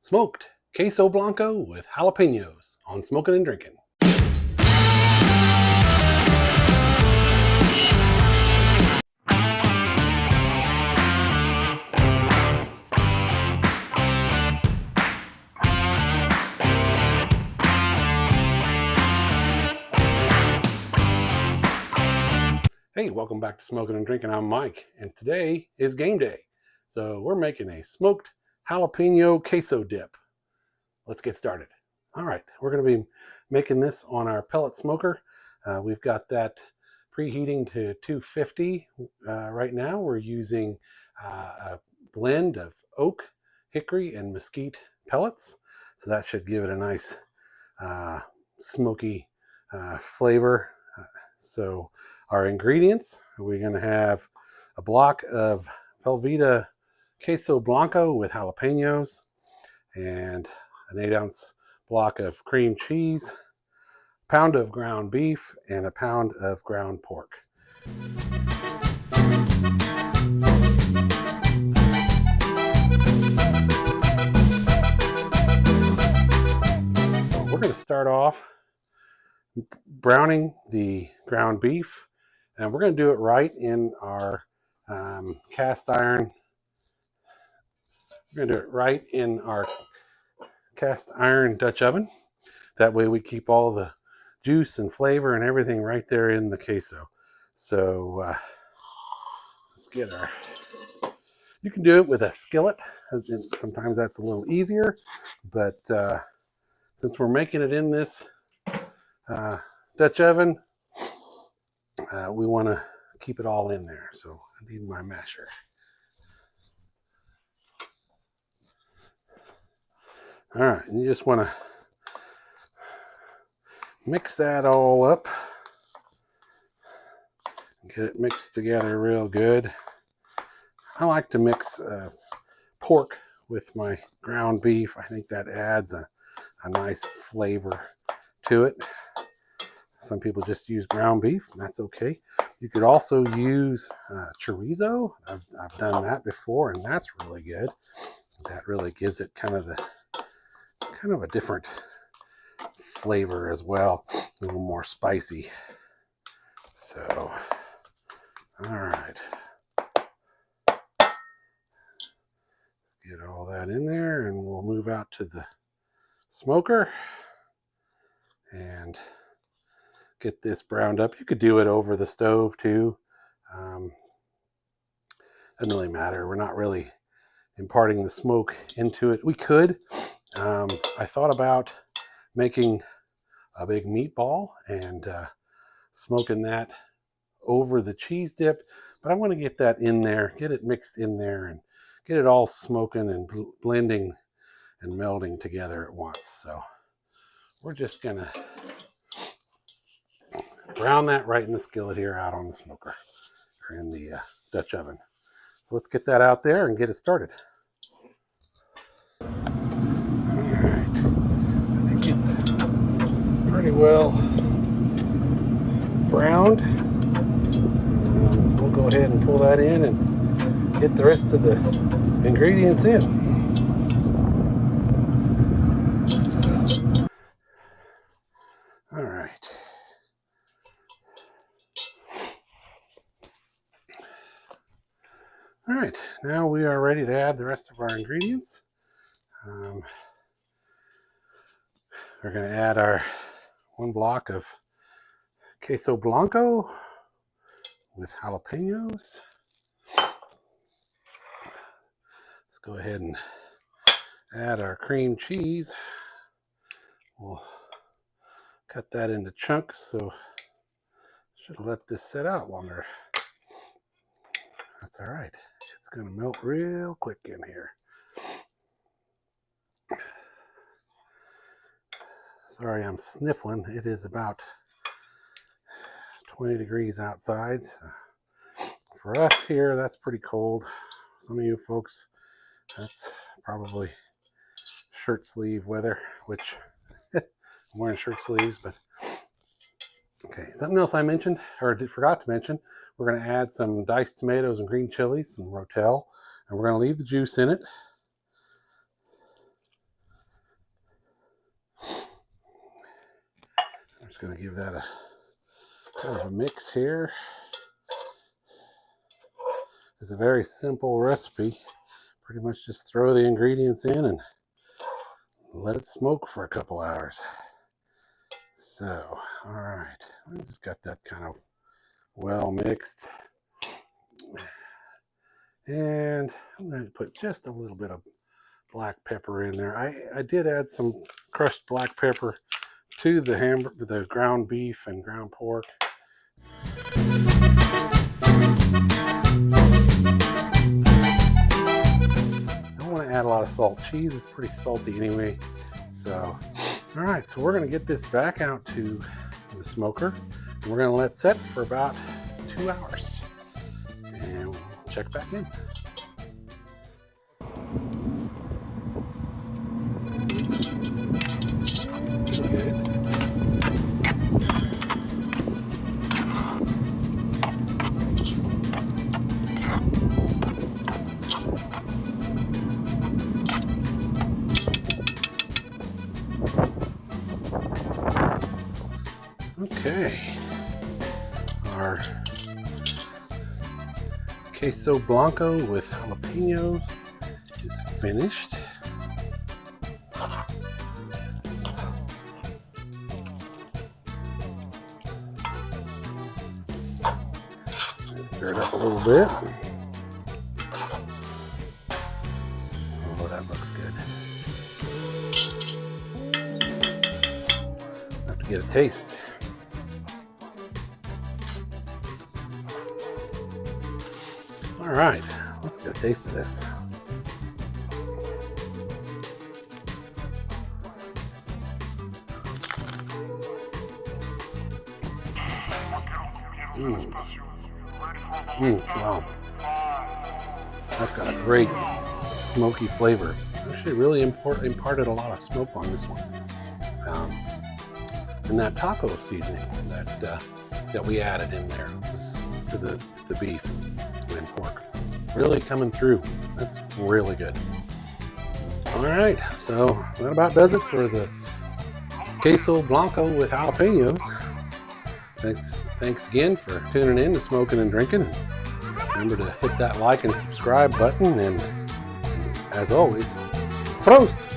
Smoked Queso Blanco with jalapenos on Smokin' and Drinkin'. Hey, welcome back to Smokin' and Drinkin'. I'm Mike, and today is game day. So we're making a smoked jalapeno queso dip. Let's get started. All right, we're going to be making this on our pellet smoker. We've got that preheating to 250 right now. We're using a blend of oak, hickory, and mesquite pellets. So that should give it a nice smoky flavor. So our ingredients, we're going to have a block of Velveeta Queso Blanco with jalapenos and an 8-ounce block of cream cheese, a pound of ground beef, and a pound of ground pork. We're going to start off browning the ground beef, and we're going to do it right in our cast iron. We're going to do it right in our cast iron Dutch oven. That way we keep all the juice and flavor and everything right there in the queso. So let's get our, you can do it with a skillet. Sometimes that's a little easier, but since we're making it in this Dutch oven, we want to keep it all in there. So I need my masher. All right, and you just want to mix that all up. Get it mixed together real good. I like to mix pork with my ground beef. I think that adds a nice flavor to it. Some people just use ground beef, and that's okay. You could also use chorizo. I've done that before, and that's really good. That really gives it kind of a different flavor as well, a little more spicy. So, all right. Get all that in there, and we'll move out to the smoker and get this browned up. You could do it over the stove too. Doesn't really matter. We're not really imparting the smoke into it. We could. I thought about making a big meatball and smoking that over the cheese dip, but I want to get that in there, get it mixed in there, and get it all smoking and blending and melding together at once. So we're just gonna brown that right in the skillet here out on the smoker or in the Dutch oven. So let's get that out there and get it started. All right, I think it's pretty well browned. We'll go ahead and pull that in and get the rest of the ingredients in. All right. All right, now we are ready to add the rest of our ingredients. We're going to add our 1 block of Queso Blanco with jalapenos. Let's go ahead and add our cream cheese. We'll cut that into chunks, so should have let this set out longer. That's all right. It's going to melt real quick in here. Sorry, I'm sniffling. It is about 20 degrees outside. For us here, that's pretty cold. Some of you folks, that's probably shirt sleeve weather, which I'm wearing shirt sleeves, but okay. Something else I mentioned, or forgot to mention, we're going to add some diced tomatoes and green chilies, some Rotel, and we're going to leave the juice in it. just going to give that a kind of a mix here. It's a very simple recipe. Pretty much just throw the ingredients in and let it smoke for a couple hours. So, all right, I just got that kind of well mixed. And I'm going to put just a little bit of black pepper in there. I did add some crushed black pepper to the ground beef and ground pork. I want to add a lot of salt. Cheese is pretty salty anyway. So, all right, so we're going to get this back out to the smoker. And we're going to let it set for about 2 hours. And we'll check back in. Good. Okay, our Queso Blanco with jalapenos is finished. Stir it up a little bit. Oh, that looks good. Have to get a taste. All right, let's get a taste of this. Wow. That's got a great smoky flavor. Actually really imparted a lot of smoke on this one. And that taco seasoning that we added in there to the beef and pork. Really coming through. That's really good. All right, so that about does it for the Queso Blanco with jalapenos. Thanks again for tuning in to Smokin' and Drinkin'. Remember to hit that like and subscribe button, and as always, Prost!